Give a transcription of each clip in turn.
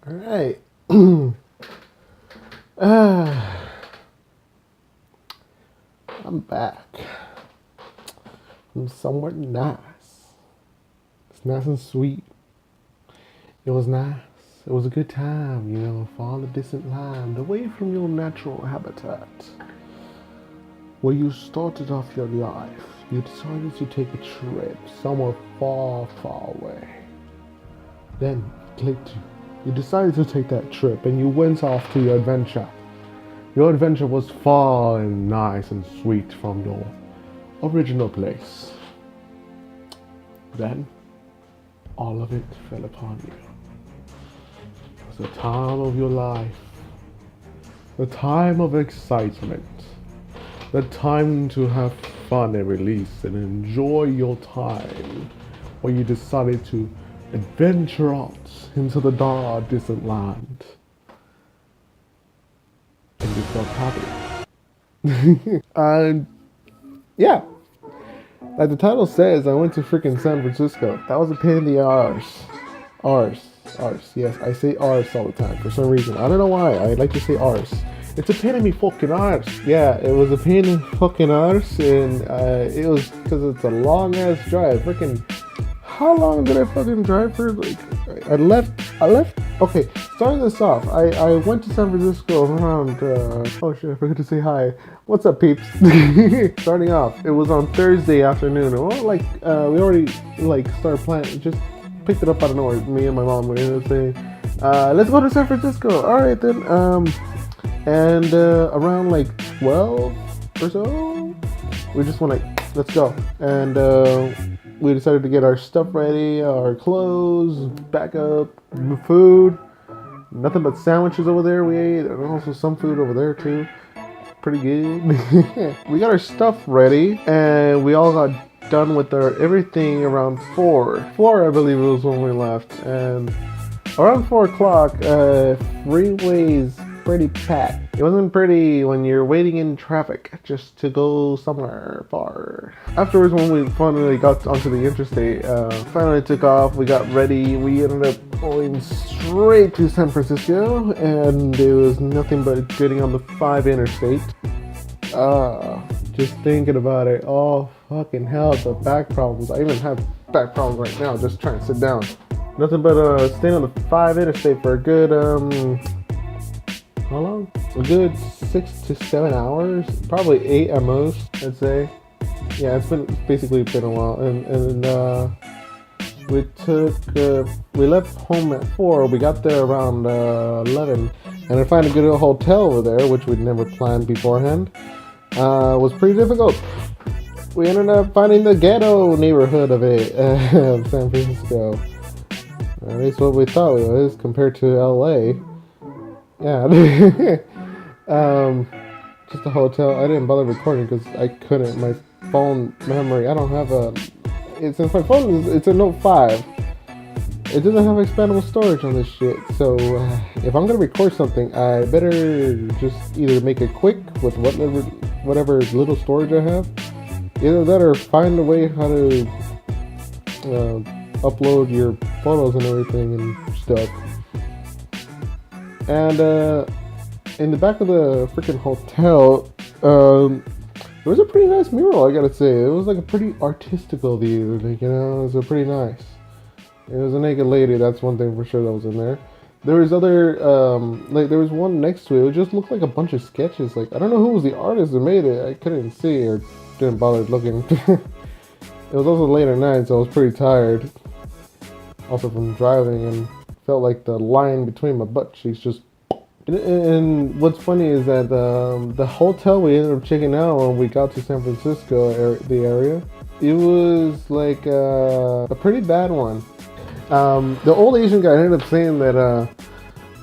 All right. uh, I'm back. I'm somewhere nice. It's nice and sweet. It was nice. It was a good time, for the distant land, away from your natural habitat. Where you started off your life, you decided to take a trip somewhere far, far away. Then it clicked you. You decided to take that trip and you went off to your adventure. Your adventure was far and nice and sweet from your original place. Then, all of it fell upon you. It was the time of your life, the time of excitement, the time to have fun and release and enjoy your time, where you decided to adventure out into the dark, distant land. And you felt happy. And yeah, like the title says, I went to freaking San Francisco. That was a pain in the arse. Arse. Arse. Yes, I say arse all the time for some reason. I don't know why. I like to say arse. It's a pain in me fucking arse. Yeah, it was a pain in fucking arse, and it was because it's a long ass drive. Freaking, how long did I fucking drive for? Like, I left. Okay, starting this off, I went to San Francisco around. Oh shit, I forgot to say hi. What's up, peeps? Starting off, it was on Thursday afternoon. Well, we already started planning. Just picked it up out of nowhere. Me and my mom were saying, let's go to San Francisco. All right then. And around 12 or so, we just went let's go. And we decided to get our stuff ready, our clothes, back up, food. Nothing but sandwiches over there we ate, and also some food over there too. Pretty good. We got our stuff ready, and we all got done with our everything around 4. 4, I believe it was when we left. And around 4 o'clock, freeways pretty packed. It wasn't pretty when you're waiting in traffic just to go somewhere far. Afterwards, when we finally got onto the interstate, finally took off, we got ready, we ended up going straight to San Francisco, and it was nothing but getting on the 5 interstate. Just thinking about it, oh fucking hell, the back problems. I even have back problems right now just trying to sit down. Nothing but staying on the 5 interstate for a good how long? A good 6 to 7 hours, probably 8 at most, I'd say. Yeah, it's basically been a while, and we left home at 4. We got there around 11, and to find a good hotel over there, which we'd never planned beforehand, was pretty difficult. We ended up finding the ghetto neighborhood of of San Francisco. At least what we thought it was compared to LA. Yeah. Just a hotel. I didn't bother recording because I couldn't. My phone memory, I don't have since my phone it's a Note 5, it doesn't have expandable storage on this shit. So if I'm gonna record something, I better just either make it quick with whatever little storage I have. Either that or find a way how to upload your photos and everything and stuff. And in the back of the freaking hotel, there was a pretty nice mural, I gotta say. It was like a pretty artistical view, it was pretty nice. It was a naked lady, that's one thing for sure that was in there. There was other, there was one next to it, it just looked like a bunch of sketches. I don't know who was the artist that made it, I couldn't see or didn't bother looking. It was also late at night, so I was pretty tired. Also from driving, and felt like the line between my butt cheeks just. And what's funny is that the hotel we ended up checking out when we got to San Francisco, the area, it was like a pretty bad one. The old Asian guy ended up saying that,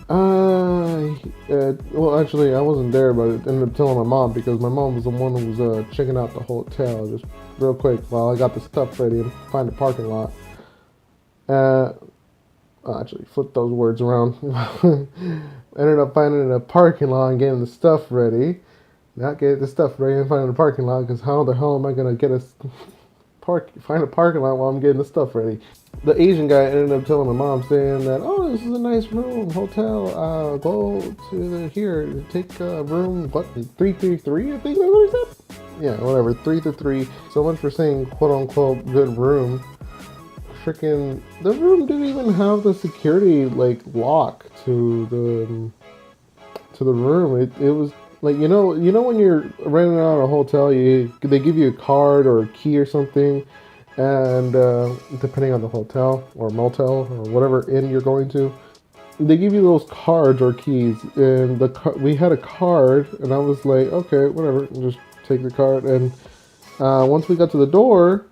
well, actually, I wasn't there, but I ended up telling my mom because my mom was the one who was checking out the hotel just real quick while I got the stuff ready and find the parking lot. Actually, flip those words around. Ended up finding a parking lot and getting the stuff ready. Not getting the stuff ready and finding the parking lot, because how the hell am I going to get us find a parking lot while I'm getting the stuff ready. The Asian guy ended up telling my mom, saying that, oh, this is a nice room, hotel, go to here, take room, what, 333, I think that's what he said? Yeah, whatever, 333. So much for saying quote unquote good room. Freaking, the room didn't even have the security, like, lock to the room. It was like, you know when you're renting out a hotel, they give you a card or a key or something, and depending on the hotel or motel or whatever inn you're going to, they give you those cards or keys. And we had a card, and I was like, okay, whatever, just take the card. And once we got to the door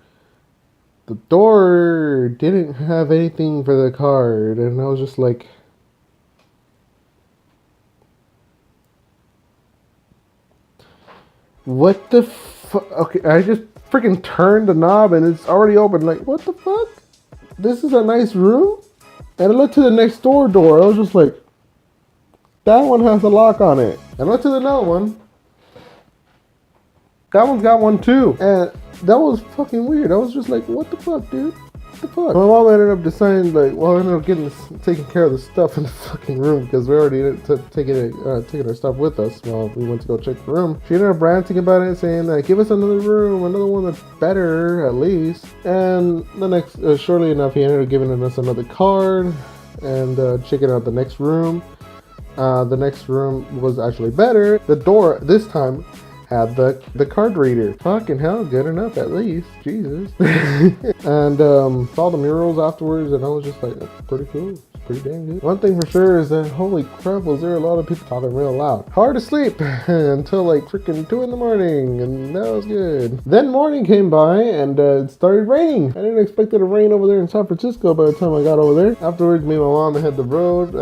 didn't have anything for the card, and I was just like, what the fuck? Okay, I just freaking turned the knob and it's already open. Like, what the fuck? This is a nice room? And I looked to the next door. I was just like, that one has a lock on it. And I looked to the other one. That one's got one too. And that was fucking weird. I was just like, what the fuck, dude? What the fuck? My mom ended up deciding, like, well, I ended up taking care of the stuff in the fucking room because we already ended up taking our stuff with us while we went to go check the room. She ended up ranting about it, saying, give us another room, another one that's better, at least. And the next, shortly enough, he ended up giving us another card and checking out the next room. The next room was actually better. The door, this time, had the card reader. Fucking hell, good enough at least. Jesus. And saw the murals afterwards, and I was just like, that's pretty cool. It's pretty dang good. One thing for sure is that, holy crap, was there a lot of people talking real loud. Hard to sleep until like freaking 2 in the morning, and that was good. Then morning came by, and it started raining. I didn't expect it to rain over there in San Francisco by the time I got over there. Afterwards, me and my mom hit the road.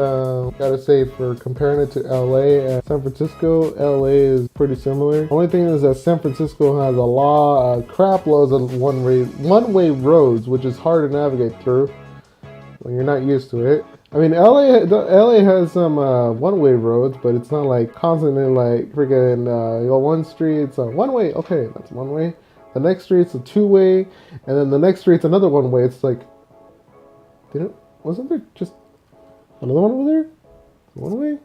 Gotta say, for comparing it to LA and San Francisco, LA is pretty similar. Only thing is that San Francisco has a crap loads of one-way roads, which is hard to navigate through when you're not used to it. I mean, LA has some one-way roads, but it's not like constantly like freaking you go one street, it's a one-way. Okay, that's one way. The next street's a two-way, and then the next street's another one-way. It's like, wasn't there just another one over there? One way?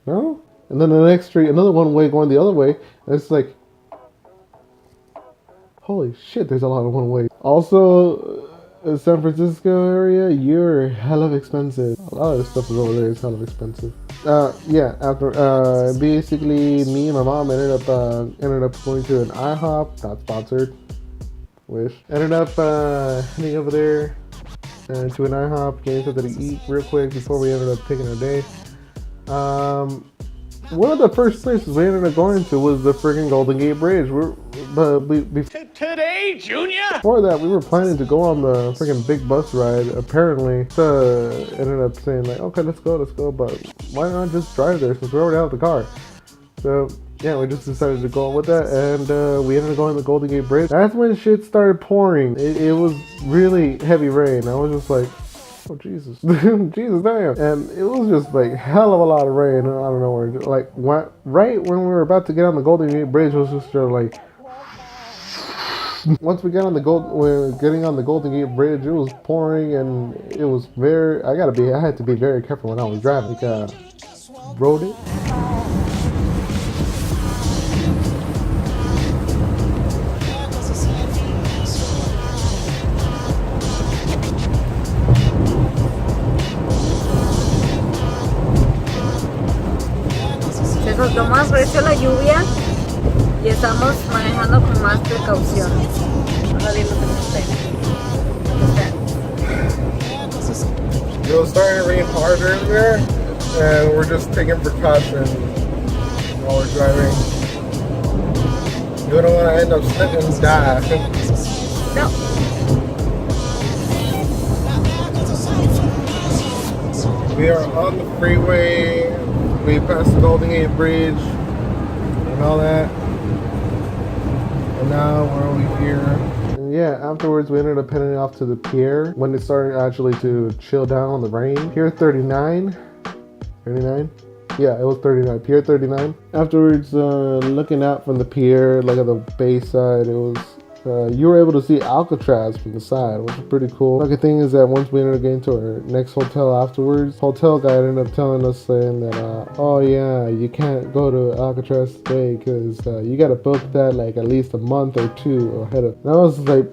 No? And then the next street, another one way going the other way. And it's like, holy shit, there's a lot of one way. Also, San Francisco area, you're hella expensive. A lot of the stuff is over there is hella expensive. Yeah, after, basically, me and my mom ended up going to an IHOP, not sponsored, wish. Ended up, heading over there to an IHOP, getting something to eat real quick before we ended up taking our day. One of the first places we ended up going to was the freaking Golden Gate Bridge. Today, Junior? Before that, we were planning to go on the freaking big bus ride. Apparently, ended up saying like, okay, let's go, but why not just drive there since we already have the car? So yeah, we just decided to go on with that, and we ended up going to the Golden Gate Bridge. That's when shit started pouring. It was really heavy rain. I was just like, oh Jesus, Jesus damn! And it was just like hell of a lot of rain out of nowhere. Like right when we were about to get on the Golden Gate Bridge, it was just like. Once we got on getting on the Golden Gate Bridge, it was pouring, and it was I had to be very careful when I was driving. Like, rode it. Se soltó más recio la lluvia y estamos manejando con más precaución. Ahora dime It was starting to rain hard earlier, and we're just taking precautions while we're driving. You don't want to end up slipping and die. No. We are on the freeway. We passed the Golden Gate Bridge and all that. And now we're over here. And yeah, afterwards we ended up heading off to the pier when it started actually to chill down on the rain. Pier 39. 39? Yeah, it was 39. Pier 39. Afterwards, looking out from the pier, like at the bay side, it was You were able to see Alcatraz from the side, which is pretty cool. Lucky thing is that once we ended up getting to our next hotel afterwards, hotel guy ended up telling us saying that, oh yeah, you can't go to Alcatraz today because you gotta book that like at least a month or two ahead of. And I was like,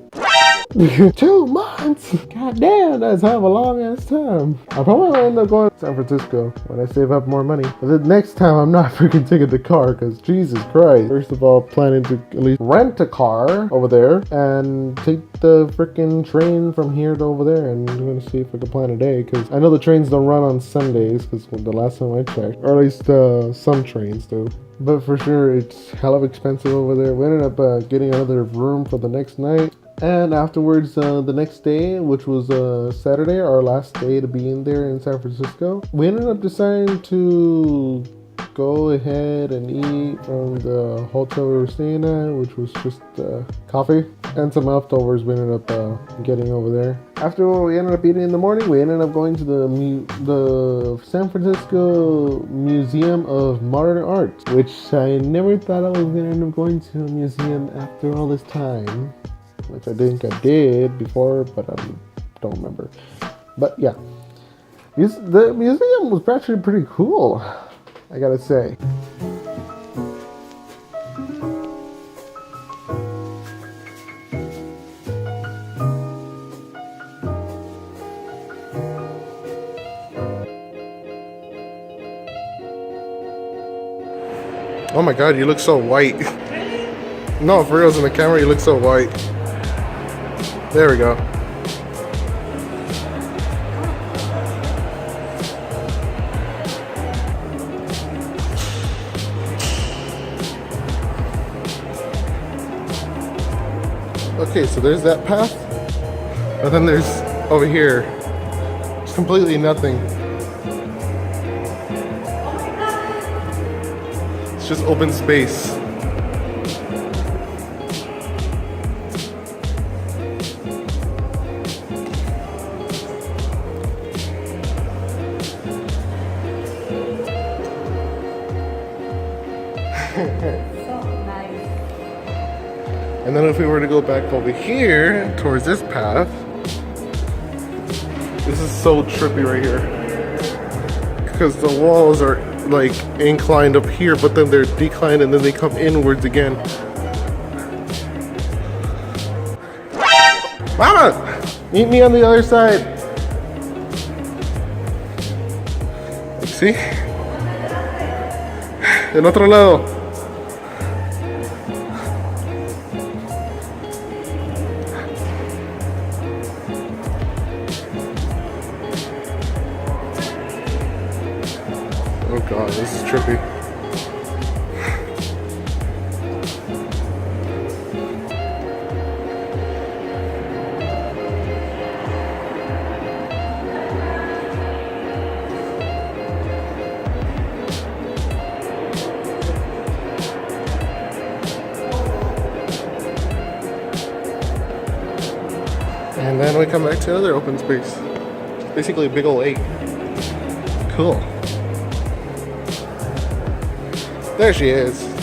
2 months? God damn, that's have a long ass time. I probably will end up going to San Francisco when I save up more money. But the next time I'm not freaking taking the car because Jesus Christ. First of all, planning to at least rent a car over there and take the freaking train from here to over there. And I'm gonna see if I can plan a day because I know the trains don't run on Sundays because the last time I checked, or at least some trains do. But for sure, it's hell of expensive over there. We ended up getting another room for the next night. And afterwards, the next day, which was Saturday, our last day to be in there in San Francisco, we ended up deciding to go ahead and eat from the hotel we were staying at, which was just coffee and some leftovers we ended up getting over there. After we ended up eating in the morning, we ended up going to the San Francisco Museum of Modern Art, which I never thought I was going to end up going to a museum after all this time. Which I think I did before, but I don't remember. But yeah, the museum was actually pretty cool, I gotta say. Oh my god, you look so white. No, for reals, in the camera, you look so white. There we go. Okay, so there's that path. And then there's over here. It's completely nothing. It's just open space. And then if we were to go back over here towards this path, this is so trippy right here. Because the walls are like inclined up here, but then they're declined and then they come inwards again. Mama! Meet me on the other side. ¿Sí? En otro lado. Oh god, this is trippy. And then we come back to another open space. It's basically a big old lake. Cool. There she is.